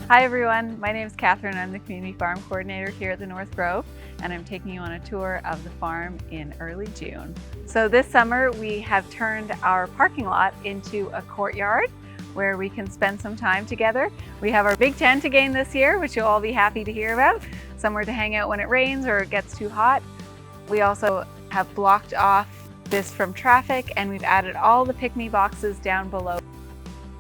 Hi everyone, my name is Catherine. I'm the Community Farm Coordinator here at the North Grove, and I'm taking you on a tour of the farm in early June. So this summer we have turned our parking lot into a courtyard where we can spend some time together. We have our big tent again this year, which you'll all be happy to hear about. Somewhere to hang out when it rains or it gets too hot. We also have blocked off this from traffic, and we've added all the pick-me boxes down below.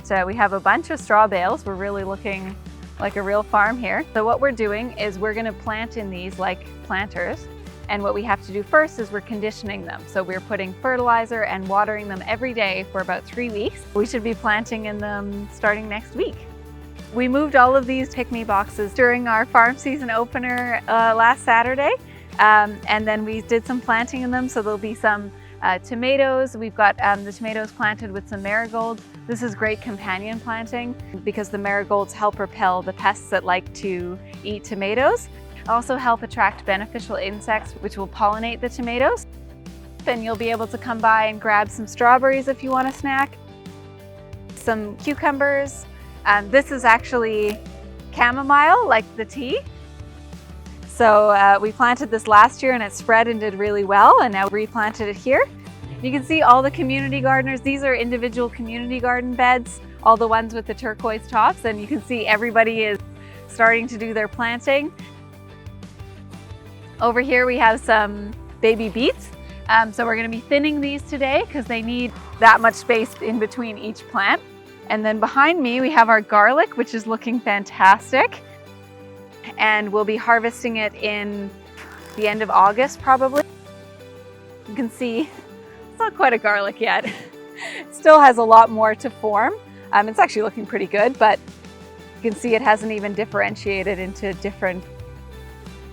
So we have a bunch of straw bales. We're really looking like a real farm here. So what we're doing is we're going to plant in these like planters, and what we have to do first is we're conditioning them. So we're putting fertilizer and watering them every day for about 3 weeks. We should be planting in them starting next week. We moved all of these pick-me boxes during our farm season opener last Saturday, and then we did some planting in them. So there'll be some tomatoes. We've got the tomatoes planted with some marigolds. This is great companion planting because the marigolds help repel the pests that like to eat tomatoes. Also help attract beneficial insects which will pollinate the tomatoes. Then you'll be able to come by and grab some strawberries if you want a snack, some cucumbers. This is actually chamomile, like the tea. So we planted this last year and it spread and did really well, and now replanted it here. You can see all the community gardeners. These are individual community garden beds, all the ones with the turquoise tops, and you can see everybody is starting to do their planting. Over here we have some baby beets. So we're going to be thinning these today because they need that much space in between each plant. And then behind me we have our garlic, which is looking fantastic. And we'll be harvesting it in the end of August probably. You can see it's not quite a garlic yet. It still has a lot more to form. It's actually looking pretty good, but you can see it hasn't even differentiated into different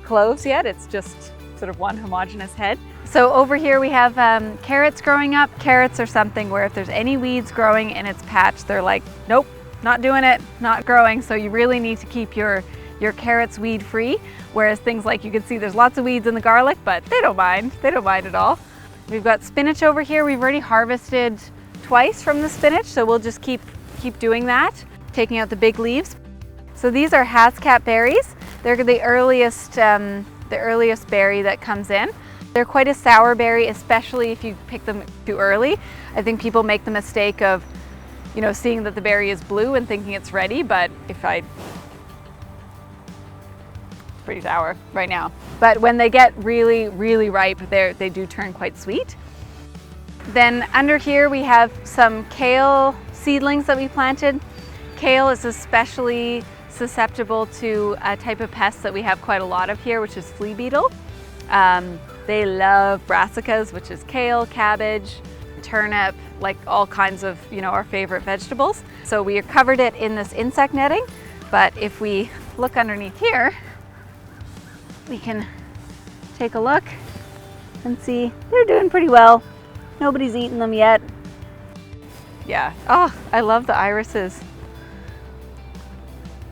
cloves yet. It's just sort of one homogeneous head. So over here we have carrots growing up. Carrots are something where if there's any weeds growing in its patch, they're like, nope, not doing it, not growing. So you really need to keep your carrots weed free. Whereas things like, you can see there's lots of weeds in the garlic, but they don't mind at all. We've got spinach over here. We've already harvested twice from the spinach, so we'll just keep doing that, taking out the big leaves. So these are hascap berries. They're the earliest berry that comes in. They're quite a sour berry, especially if you pick them too early. I think people make the mistake of, seeing that the berry is blue and thinking it's ready, but it's pretty sour right now. But when they get really, really ripe, they do turn quite sweet. Then under here we have some kale seedlings that we planted. Kale is especially susceptible to a type of pest that we have quite a lot of here, which is flea beetle. They love brassicas, which is kale, cabbage, turnip, like all kinds of, our favorite vegetables. So we covered it in this insect netting, but if we look underneath here, we can take a look and see they're doing pretty well. Nobody's eaten them yet. Yeah, oh, I love the irises.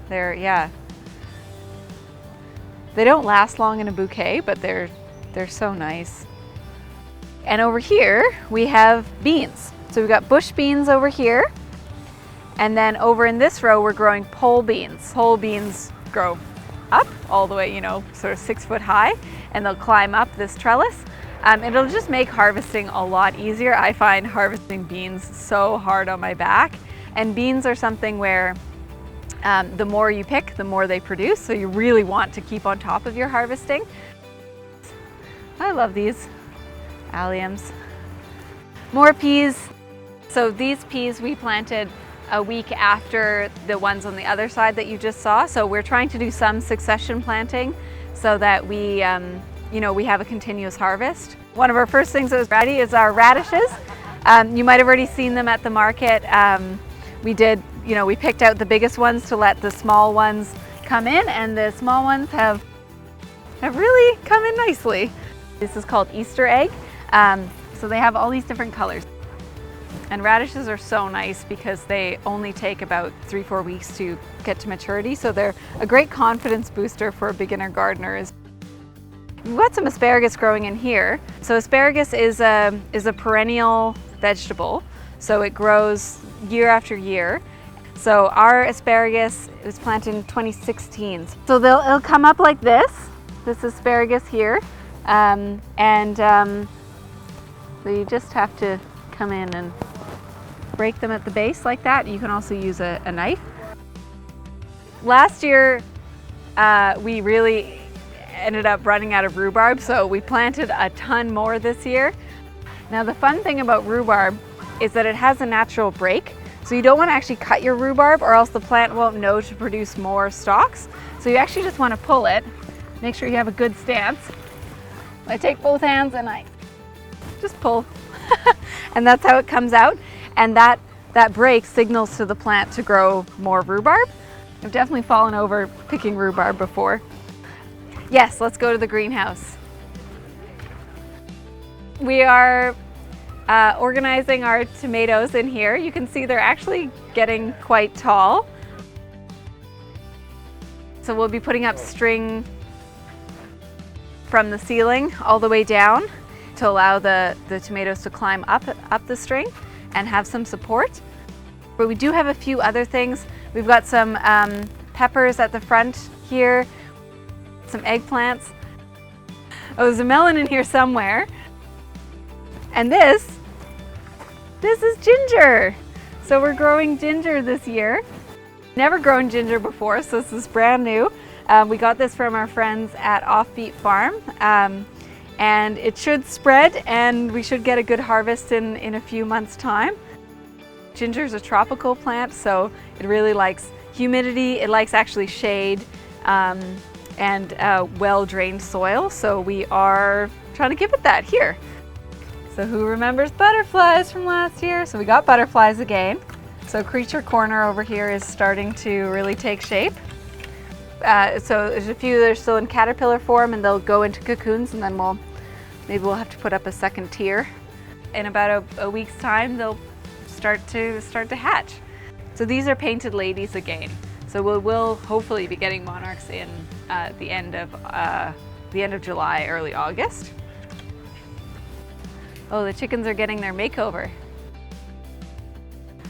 They don't last long in a bouquet, but they're so nice. And over here we have beans. So we've got bush beans over here, and then over in this row we're growing pole beans. Pole beans grow up all the way, sort of 6 foot high, and they'll climb up this trellis. It'll just make harvesting a lot easier. I find harvesting beans so hard on my back, and beans are something where the more you pick, the more they produce, so you really want to keep on top of your harvesting. I love these alliums. More peas. So these peas we planted a week after the ones on the other side that you just saw. So we're trying to do some succession planting so that we have a continuous harvest. One of our first things that was ready is our radishes. You might have already seen them at the market. We picked out the biggest ones to let the small ones come in, and the small ones have really come in nicely. This is called Easter egg. So they have all these different colors. And radishes are so nice because they only take about 3-4 weeks to get to maturity. So they're a great confidence booster for beginner gardeners. We've got some asparagus growing in here. So asparagus is a perennial vegetable. So it grows year after year. So our asparagus was planted in 2016. So it'll come up like this asparagus here. So you just have to come in and break them at the base like that. You can also use a knife. Last year, we really ended up running out of rhubarb, so we planted a ton more this year. Now the fun thing about rhubarb is that it has a natural break. So you don't want to actually cut your rhubarb or else the plant won't know to produce more stalks. So you actually just want to pull it. Make sure you have a good stance. I take both hands and I just pull. And that's how it comes out. And that break signals to the plant to grow more rhubarb. I've definitely fallen over picking rhubarb before. Yes, let's go to the greenhouse. We are organizing our tomatoes in here. You can see they're actually getting quite tall. So we'll be putting up string from the ceiling all the way down to allow the tomatoes to climb up the string and have some support. But we do have a few other things. We've got some peppers at the front here, some eggplants. Oh, there's a melon in here somewhere. And this is ginger. So we're growing ginger this year. Never grown ginger before, so this is brand new. We got this from our friends at Offbeat Farm. And it should spread and we should get a good harvest in a few months' time. Ginger is a tropical plant, so it really likes humidity. It likes actually shade and well-drained soil. So we are trying to give it that here. So who remembers butterflies from last year? So we got butterflies again. So Creature Corner over here is starting to really take shape. So there's a few that are still in caterpillar form and they'll go into cocoons, and then maybe we'll have to put up a second tier. In about a week's time, they'll start to hatch. So these are painted ladies again. So we'll hopefully be getting monarchs in the end of July, early August. Oh, the chickens are getting their makeover.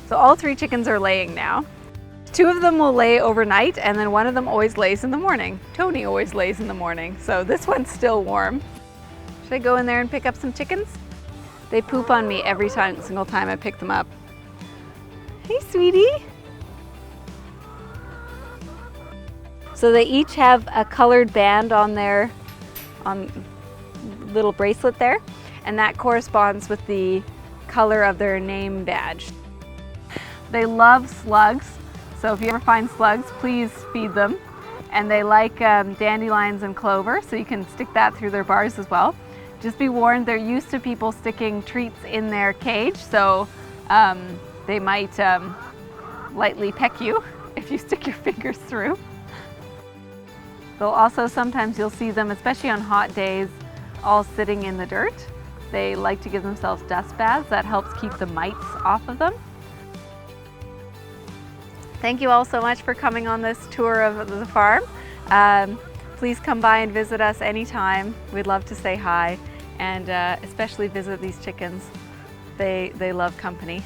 So all 3 chickens are laying now. 2 of them will lay overnight, and then 1 of them always lays in the morning. Tony always lays in the morning, so this one's still warm. Should I go in there and pick up some chickens? They poop on me every single time I pick them up. Hey, sweetie. So they each have a colored band on their little bracelet there, and that corresponds with the color of their name badge. They love slugs, so if you ever find slugs, please feed them. And they like dandelions and clover, so you can stick that through their bars as well. Just be warned, they're used to people sticking treats in their cage, so they might lightly peck you if you stick your fingers through. They'll also, sometimes you'll see them, especially on hot days, all sitting in the dirt. They like to give themselves dust baths. That helps keep the mites off of them. Thank you all so much for coming on this tour of the farm. Please come by and visit us anytime. We'd love to say hi, and especially visit these chickens. They love company.